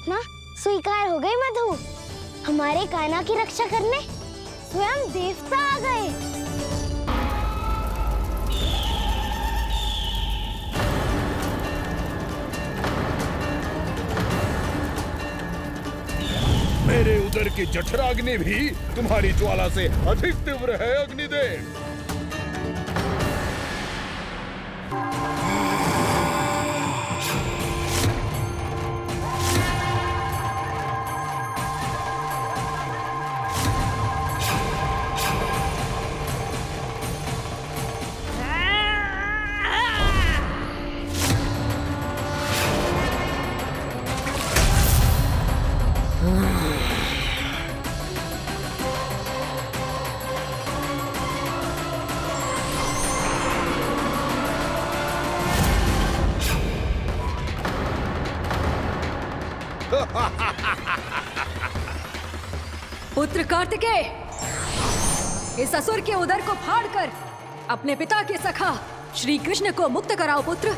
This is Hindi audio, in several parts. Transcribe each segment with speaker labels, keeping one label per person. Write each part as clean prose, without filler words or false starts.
Speaker 1: प्रार्थना स्वीकार हो गई मधु। हमारे कान्हा की रक्षा करने स्वयं देवता आ गए।
Speaker 2: मेरे उदर की जठराग्नि भी तुम्हारी ज्वाला से अधिक तीव्र है अग्निदेव।
Speaker 3: पुत्र कार्तिकेय, इस असुर के उदर को फाड़कर अपने पिता के सखा श्री कृष्ण को मुक्त कराओ पुत्र।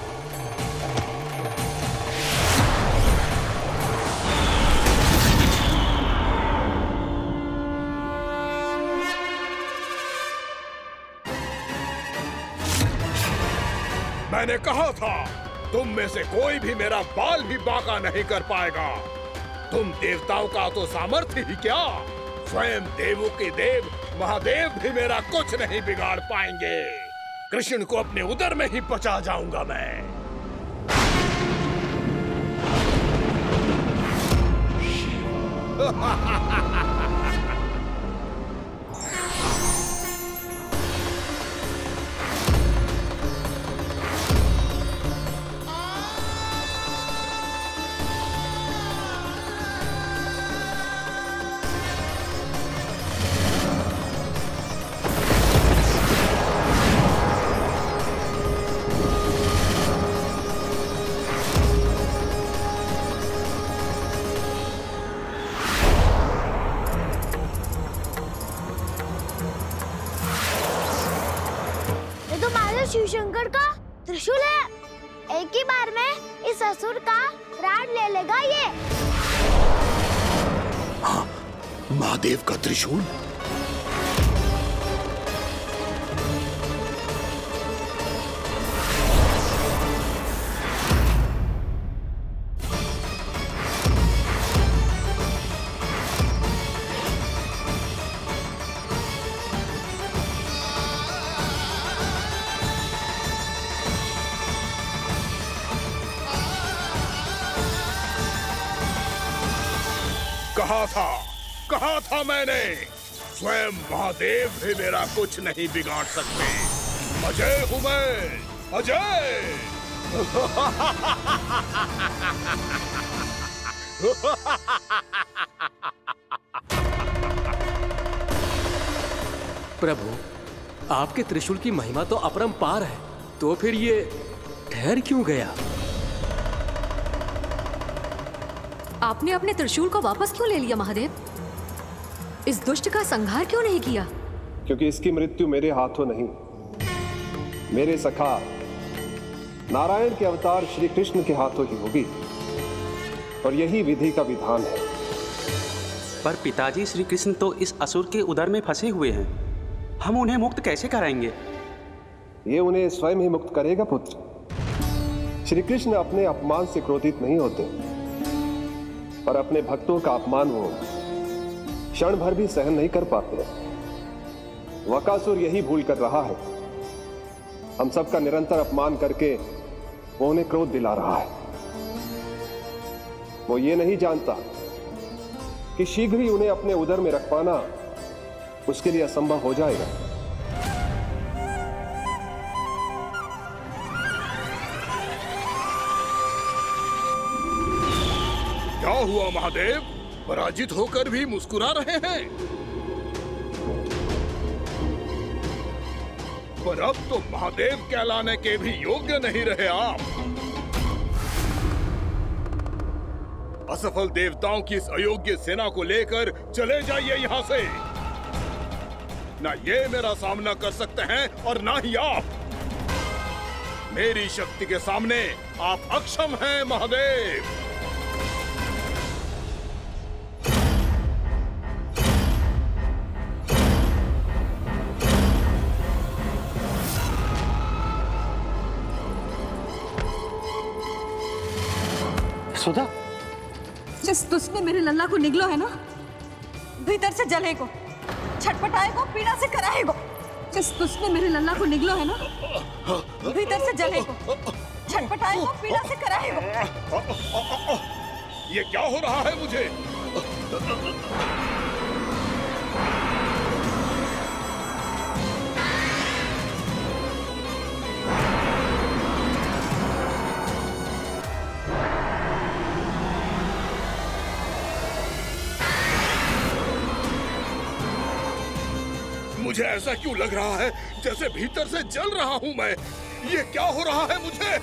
Speaker 2: मैंने कहा था तुम में से कोई भी मेरा बाल भी बांका नहीं कर पाएगा। तुम देवताओं का तो सामर्थ्य ही क्या, स्वयं देवों के देव महादेव भी मेरा कुछ नहीं बिगाड़ पाएंगे। कृष्ण को अपने उदर में ही पचा जाऊंगा मैं।
Speaker 1: शिव शंकर का त्रिशूल है। एक ही बार में इस असुर का प्राण ले लेगा ये।
Speaker 2: हाँ, महादेव का त्रिशूल। कहा था मैंने, स्वयं महादेव भी मेरा कुछ नहीं बिगाड़ सकते। अजय हूं मैं, अजय।
Speaker 4: प्रभु, आपके त्रिशूल की महिमा तो अपरंपार है, तो फिर ये ठहर क्यों गया?
Speaker 3: आपने अपने त्रिशूल को वापस क्यों ले लिया महादेव? इस दुष्ट का संहार क्यों नहीं किया?
Speaker 5: क्योंकि इसकी मृत्यु मेरे हाथों नहीं, मेरे सखा नारायण के अवतार श्री कृष्ण के हाथों ही होगी, और यही विधि का विधान है।
Speaker 6: पर पिताजी, श्री कृष्ण तो इस असुर के उदर में फंसे हुए हैं, हम उन्हें मुक्त कैसे कराएंगे?
Speaker 5: ये उन्हें स्वयं ही मुक्त करेगा पुत्र। श्री कृष्ण अपने अपमान से क्रोधित नहीं होते, पर अपने भक्तों का अपमान वो क्षण भर भी सहन नहीं कर पाते। वकासुर यही भूल कर रहा है, हम सबका निरंतर अपमान करके वो उन्हें क्रोध दिला रहा है। वो ये नहीं जानता कि शीघ्र ही उन्हें अपने उदर में रख पाना उसके लिए असंभव हो जाएगा।
Speaker 2: क्या हुआ महादेव, पराजित होकर भी मुस्कुरा रहे हैं? पर अब तो महादेव कहलाने के भी योग्य नहीं रहे आप। असफल देवताओं की इस अयोग्य सेना को लेकर चले जाइए यहाँ से। ना ये मेरा सामना कर सकते हैं और ना ही आप। मेरी शक्ति के सामने आप अक्षम हैं महादेव।
Speaker 5: सुधा,
Speaker 3: जिस दुष्ट ने मेरे लल्ला को निगलो है ना, भीतर से जलेगो, छटपटाएगो, पीड़ा से कराएगो। जिस दुष्ट ने मेरे लल्ला को निगलो है ना, भीतर से जलेगो, छटपटाएगो, पीड़ा से कराएगो।
Speaker 2: ये क्या हो रहा है मुझे? मुझे ऐसा क्यों लग रहा है जैसे भीतर से जल रहा हूं मैं? ये क्या हो रहा है मुझे?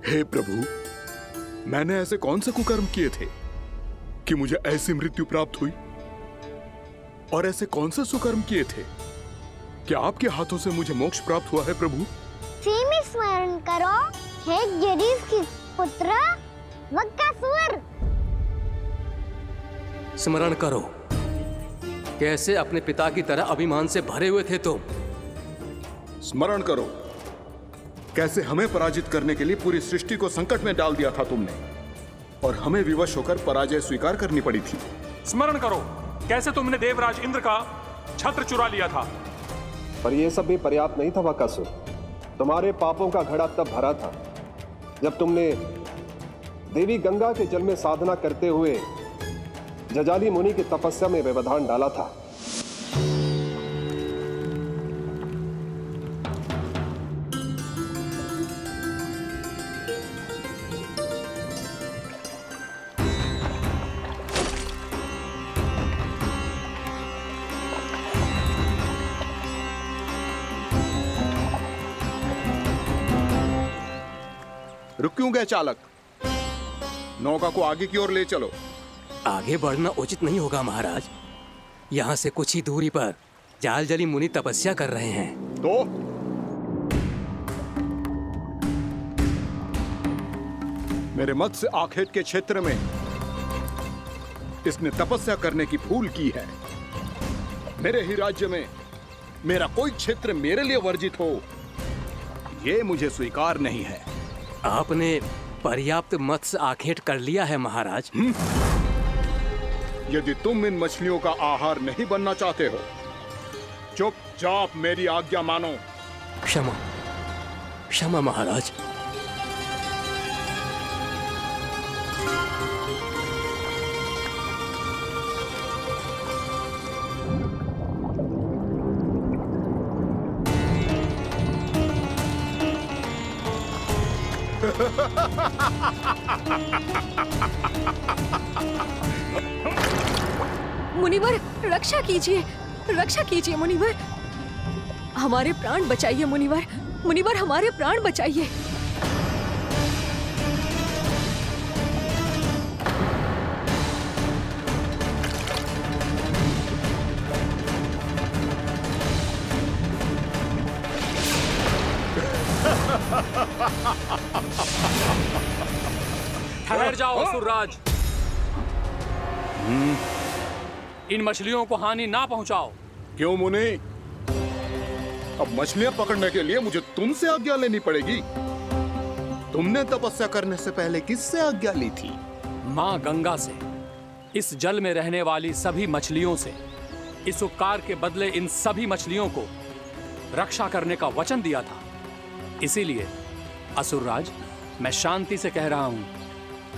Speaker 2: हे प्रभु, मैंने ऐसे कौन से कुकर्म किए थे कि मुझे ऐसी मृत्यु प्राप्त हुई? और ऐसे कौन से सुकर्म किए थे कि आपके हाथों से मुझे मोक्ष प्राप्त हुआ है प्रभु?
Speaker 1: स्मरण करो, हे गिरीश की पुत्र वक्कासुर।
Speaker 4: स्मरण करो, कैसे अपने पिता की तरह अभिमान से भरे हुए थे तुम।
Speaker 2: स्मरण करो, कैसे हमें पराजित करने के लिए पूरी सृष्टि को संकट में डाल दिया था तुमने, और हमें विवश होकर पराजय स्वीकार करनी पड़ी थी।
Speaker 7: स्मरण करो, कैसे तुमने देवराज इंद्र का छत्र चुरा लिया था।
Speaker 5: पर यह सब भी पर्याप्त नहीं था बकासुर। तुम्हारे पापों का घड़ा तब भरा था जब तुमने देवी गंगा के जल में साधना करते हुए जजाली मुनि की तपस्या में व्यवधान डाला था।
Speaker 2: रुक क्यों गए चालक? नौका को आगे की ओर ले चलो।
Speaker 4: आगे बढ़ना उचित नहीं होगा महाराज। यहाँ से कुछ ही दूरी पर जालजली मुनि तपस्या कर रहे हैं।
Speaker 2: तो मेरे मत्स्य आखेट के क्षेत्र में इसने तपस्या करने की भूल की है। मेरे ही राज्य में मेरा कोई क्षेत्र मेरे लिए वर्जित हो, यह मुझे स्वीकार नहीं है।
Speaker 4: आपने पर्याप्त मत्स्य आखेट कर लिया है महाराज।
Speaker 2: यदि तुम इन मछलियों का आहार नहीं बनना चाहते हो, चुपचाप मेरी आज्ञा मानो।
Speaker 4: क्षमा, क्षमा महाराज।
Speaker 3: मुनिवर, रक्षा कीजिए, रक्षा कीजिए मुनिवर, हमारे प्राण बचाइए मुनिवर, मुनिवर हमारे प्राण बचाइए।
Speaker 7: ठहर जाओ असुरराज, इन मछलियों को हानि ना पहुंचाओ।
Speaker 2: क्यों मुनि? अब मछलियां पकड़ने के लिए मुझे तुमसे आज्ञा लेनी पड़ेगी। तुमने तपस्या करने से पहले किससे आज्ञा ली थी?
Speaker 7: मां गंगा से, इस जल में रहने वाली सभी मछलियों से। इस उपकार के बदले इन सभी मछलियों को रक्षा करने का वचन दिया था। इसीलिए असुरराज, मैं शांति से कह रहा हूं,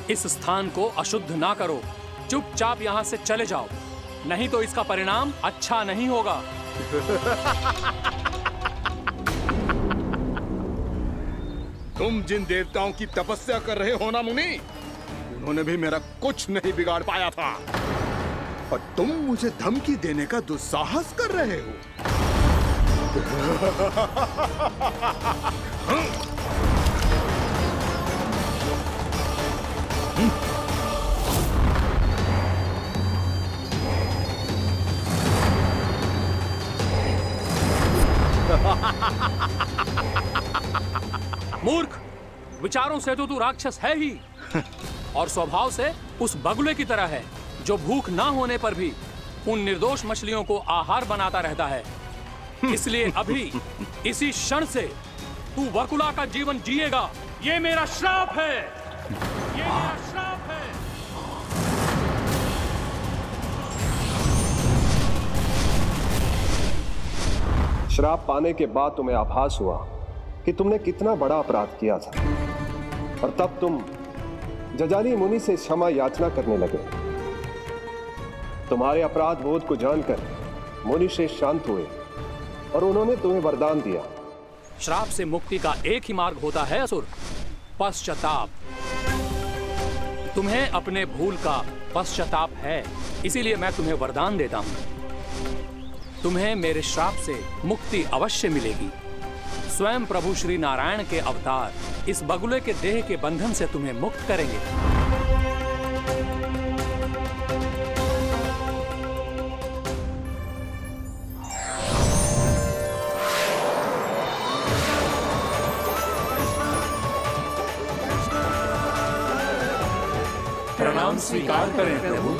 Speaker 7: इस स्थान को अशुद्ध ना करो, चुपचाप यहां से चले जाओ, नहीं तो इसका परिणाम अच्छा नहीं होगा।
Speaker 2: तुम जिन देवताओं की तपस्या कर रहे हो ना मुनि, उन्होंने भी मेरा कुछ नहीं बिगाड़ पाया था, और तुम मुझे धमकी देने का दुस्साहस कर रहे हो।
Speaker 7: मूर्ख, विचारों से तो तू राक्षस है ही, और स्वभाव से उस बगुले की तरह है जो भूख ना होने पर भी उन निर्दोष मछलियों को आहार बनाता रहता है। इसलिए अभी इसी क्षण से तू वकुला का जीवन जिएगा। ये मेरा श्राप है, ये मेरा श्राप है।
Speaker 5: श्राप पाने के बाद तुम्हें आभास हुआ कि तुमने कितना बड़ा अपराध किया था, और तब तुम जजाली मुनि से क्षमा याचना करने लगे। तुम्हारे अपराध बोध को जानकर मुनि से शांत हुए और उन्होंने तुम्हें वरदान दिया।
Speaker 7: श्राप से मुक्ति का एक ही मार्ग होता है असुर, पश्चाताप। तुम्हें अपने भूल का पश्चाताप है, इसीलिए मैं तुम्हें वरदान देता हूं। तुम्हें मेरे श्राप से मुक्ति अवश्य मिलेगी। स्वयं प्रभु श्री नारायण के अवतार इस बगुले के देह के बंधन से तुम्हें मुक्त करेंगे। प्रणाम स्वीकार करें प्रभु।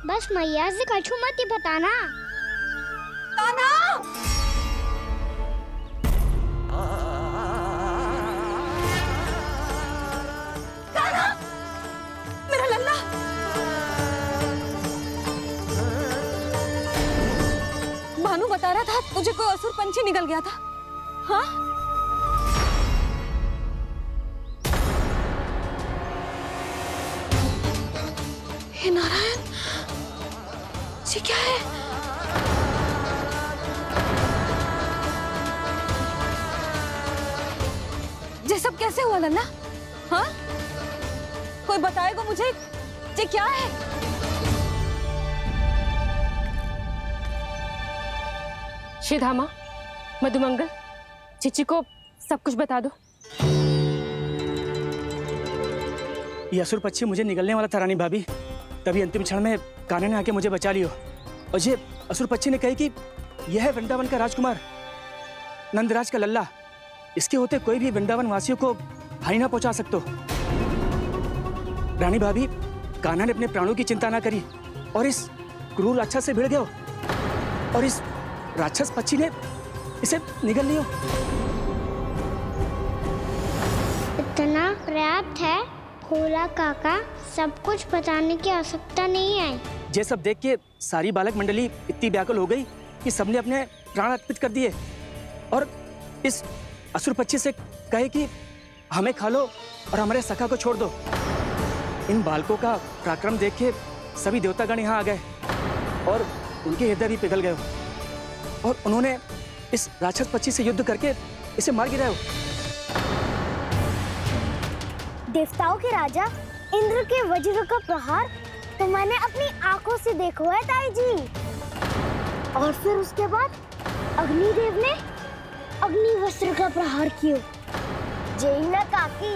Speaker 1: बस मैया से कछु मत ही बताना।
Speaker 3: ताना! ताना! मेरा लल्ला! भानु बता रहा था तुझे कोई असुर पंछी निकल गया था। हाँ? हे नारायण, ये क्या है? ये सब कैसे हुआ लल्ला? हाँ? कोई बताएगा मुझे ये क्या है?
Speaker 8: श्रीधामा, मधुमंगल, चिची को सब कुछ बता दो।
Speaker 9: ये असुर पक्षी मुझे निगलने वाला था रानी भाभी, तभी अंतिम क्षण में कान्हा ने आके मुझे बचा लियो। और ये असुर पक्षी ने कही कि यह है वृंदावन का राजकुमार, नंदराज का लल्ला, इसके होते कोई भी वृंदावन वासियों को हानि ना पहुंचा सकते। रानी भाभी, कान्हा ने अपने प्राणों की चिंता ना करी और इस क्रूर राक्षस से भिड़ गयो और इस राक्षस पक्षी ने इसे निगल लियो।
Speaker 1: इतना पर्याप्त है भोला काका, सब कुछ बताने की आवश्यकता नहीं है।
Speaker 9: ये सब देख के सारी बालक मंडली इतनी व्याकुल हो गई कि सबने अपने प्राण अर्पित कर दिए और इस असुर पक्षी से कहे कि हमें खा लो और हमारे सखा को छोड़ दो। इन बालकों का पराक्रम देख के सभी देवतागण यहाँ आ गए और उनके हृदय भी पिघल गए और उन्होंने इस राक्षस पक्षी से युद्ध करके इसे मार गिराया।
Speaker 1: देवताओं के राजा इंद्र के वज्र का प्रहार तो मैंने अपनी आंखों से देखा है ताई जी। और फिर उसके बाद अग्निदेव ने अग्निवस्त्र का प्रहार किया। जय ना काकी,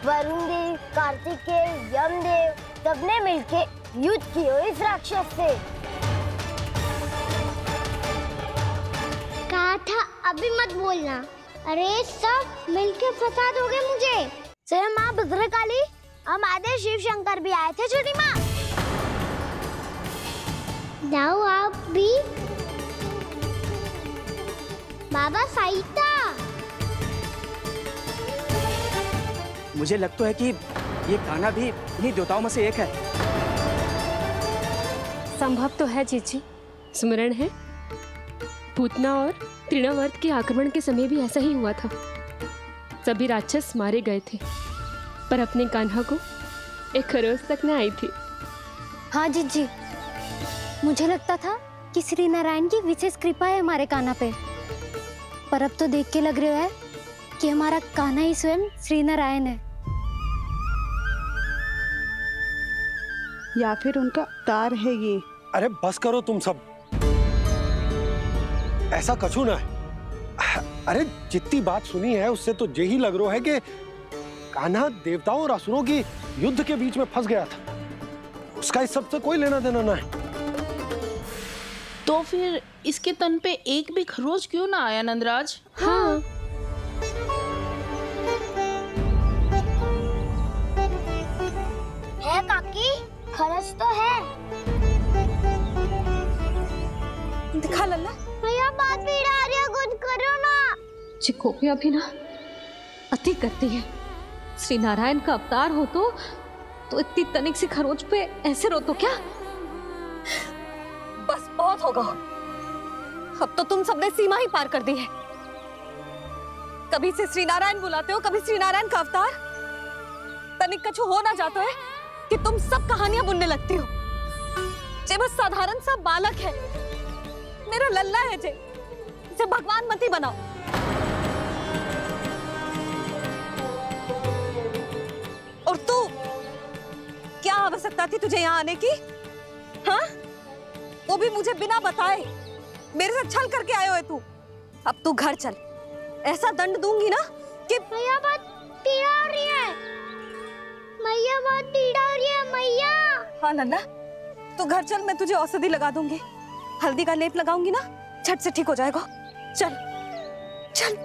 Speaker 1: वरुण देव, कार्तिकेय, यमदेव सबने मिलके युद्ध किया इस राक्षस से। कहा था अभी मत बोलना। अरे सब मिलके फंसा दोगे मुझे। जय माँ भद्रकाली, हमारे शिव शंकर भी आए थे छोटी माँ। जाओ आप भी। बाबा साईता,
Speaker 9: मुझे लगता है कि ये कान्हा भी इन्हीं देवताओं में से एक है।
Speaker 8: संभव तो है जीजी। स्मरण है, पूतना और तृणावर्त के आक्रमण के समय भी ऐसा ही हुआ था। सभी राक्षस मारे गए थे पर अपने कान्हा को एक खरोच तक न आई थी।
Speaker 1: हाँ जीजी, मुझे लगता था कि श्री नारायण की विशेष कृपा है हमारे कान्हा पे, पर अब तो देख के लग रहा है कि हमारा कान्हा ही स्वयं श्री नारायण है।
Speaker 10: या फिर उनका अवतार है ये।
Speaker 11: अरे बस करो तुम सब, ऐसा कछु ना है। अरे जितनी बात सुनी है उससे तो यही लग रहा है कि कान्हा देवताओं और असुरों की युद्ध के बीच में फंस गया था। उसका इस सब से कोई लेना देना ना है।
Speaker 12: तो फिर इसके तन पे एक भी खरोच क्यों ना आया नंदराज?
Speaker 8: हाँ,
Speaker 1: है काकी, खरच तो है।
Speaker 3: दिखा लल्ला।
Speaker 1: भैया बात पीड़ा आ रही है, कुछ करो ना।
Speaker 3: चिकोपिया भी ना अति करती है। श्री नारायण का अवतार हो तो इतनी तनिक सी खरोच पे ऐसे रो तो क्या? बस बहुत होगा। अब तो तुम सबने सीमा ही पार कर दी है। कभी से श्री नारायण बुलाते हो, कभी श्री नारायण का अवतार। तनिक कछु हो ना जाता है कि तुम सब कहानियां बुनने लगती हो। जे बस साधारण सा बालक है, मेरा लल्ला है जे, इसे भगवान मत ही बनाओ। और तू, क्या आवश्यकता थी तुझे यहाँ आने की? हाँ? वो भी मुझे बिना बताए मेरे से छल करके आयो है तू। अब तू घर चल, ऐसा दंड दूंगी ना कि
Speaker 1: मैया बहुत पीड़ा हो रही है। मैया बहुत पीड़ा हो रही है मैया।
Speaker 3: हाँ नन्ना, तू घर चल, मैं तुझे औषधि लगा दूंगी। हल्दी का लेप लगाऊंगी ना, झट से ठीक हो जाएगा। चल चल।